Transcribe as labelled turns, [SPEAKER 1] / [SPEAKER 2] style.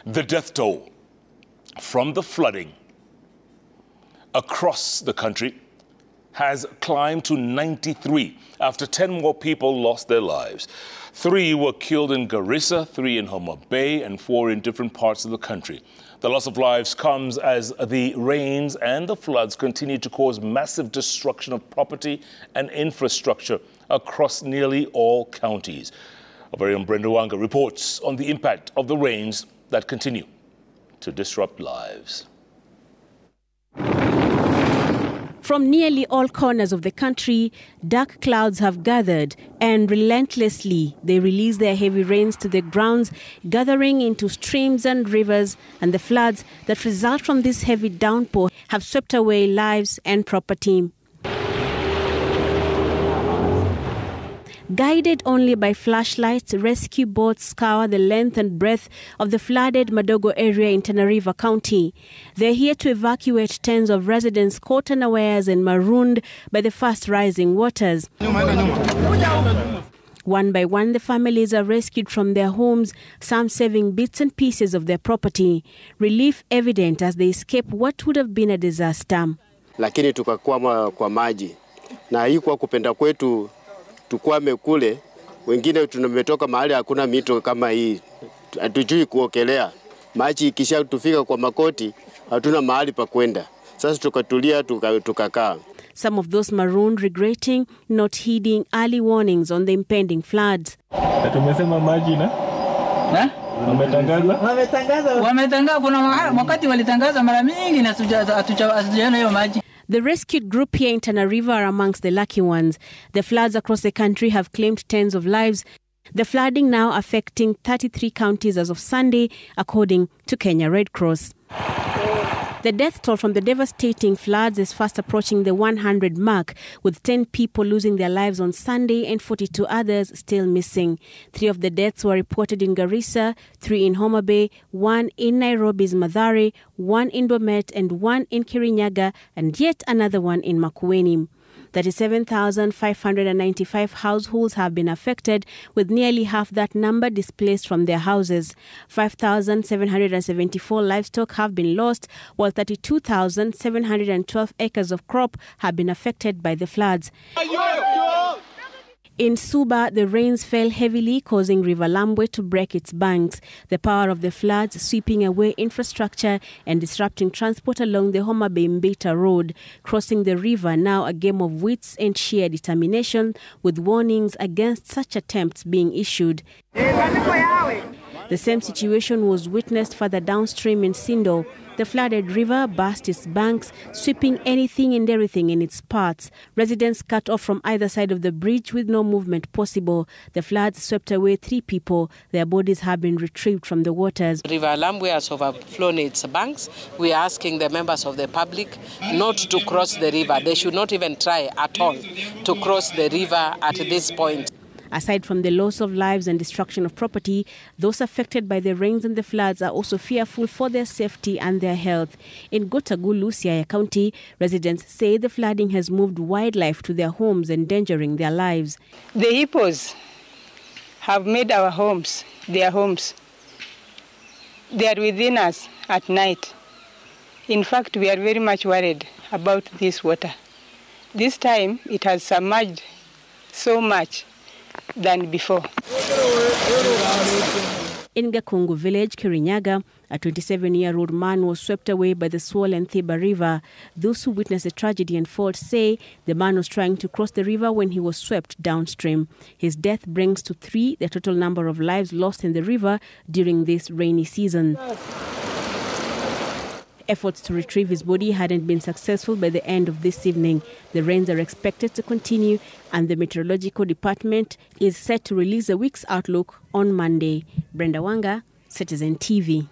[SPEAKER 1] The death toll from the flooding across the country has climbed to 93 after 10 more people lost their lives. 3 were killed in Garissa, 3 in Homa Bay, and 4 in different parts of the country. The loss of lives comes as the rains and the floods continue to cause massive destruction of property and infrastructure across nearly all counties. Our very own Brenda Wanga reports on the impact of the rains that continue to disrupt lives.
[SPEAKER 2] From nearly all corners of the country, dark clouds have gathered, and relentlessly they release their heavy rains to the grounds, gathering into streams and rivers, and the floods that result from this heavy downpour have swept away lives and property. Guided only by flashlights, rescue boats scour the length and breadth of the flooded Madogo area in Tana River County. They're here to evacuate tens of residents caught unawares and marooned by the fast-rising waters. One by one, the families are rescued from their homes, some saving bits and pieces of their property. Relief evident as they escape what would have been a disaster.
[SPEAKER 3] Lakini tukakwama kwa maji. Na hii kwa kupenda kwetu tukwame kule, wengine tumetoka mahali hakuna mito kama hii, hatujui kuogelea. Maji ikisha tufika kwa makoti, hatuna mahali pa kwenda. Sasa tukatulia tukakaa.
[SPEAKER 2] Some of those marooned regretting not heeding early warnings on the impending floods.
[SPEAKER 4] Tumesema maji na?
[SPEAKER 5] Wametangaza kuna wakati walitangaza mara mingi na hatujaona hiyo maji.
[SPEAKER 2] The rescued group here in Tana River are amongst the lucky ones. The floods across the country have claimed tens of lives. The flooding now affecting 33 counties as of Sunday, according to Kenya Red Cross. The death toll from the devastating floods is fast approaching the 100 mark, with 10 people losing their lives on Sunday and 42 others still missing. 3 of the deaths were reported in Garissa, 3 in Homa Bay, 1 in Nairobi's Mathare, 1 in Bomet, and 1 in Kirinyaga, and yet another one in Makueni. 37,595 households have been affected, with nearly half that number displaced from their houses. 5,774 livestock have been lost, while 32,712 acres of crop have been affected by the floods. In Suba, the rains fell heavily, causing River Lambwe to break its banks. The power of the floods sweeping away infrastructure and disrupting transport along the Homa Bay Mbita Road. Crossing the river now a game of wits and sheer determination, with warnings against such attempts being issued. The same situation was witnessed further downstream in Sindo. The flooded river burst its banks, sweeping anything and everything in its paths. Residents cut off from either side of the bridge with no movement possible. The floods swept away 3 people. Their bodies have been retrieved from the waters.
[SPEAKER 6] River Lambwe has overflown its banks. We are asking the members of the public not to cross the river. They should not even try at all to cross the river at this point.
[SPEAKER 2] Aside from the loss of lives and destruction of property, those affected by the rains and the floods are also fearful for their safety and their health. In Gotagulu, Siaya County, residents say the flooding has moved wildlife to their homes, endangering their lives.
[SPEAKER 7] The hippos have made our homes their homes. They are within us at night. In fact, we are very much worried about this water. This time, it has submerged so much than before.
[SPEAKER 2] In Gakungu village, Kirinyaga, a 27-year-old man was swept away by the swollen Thiba River. Those who witnessed the tragedy unfold say the man was trying to cross the river when he was swept downstream. His death brings to 3 the total number of lives lost in the river during this rainy season. Efforts to retrieve his body hadn't been successful by the end of this evening. The rains are expected to continue, and the Meteorological Department is set to release a week's outlook on Monday. Brenda Wanga, Citizen TV.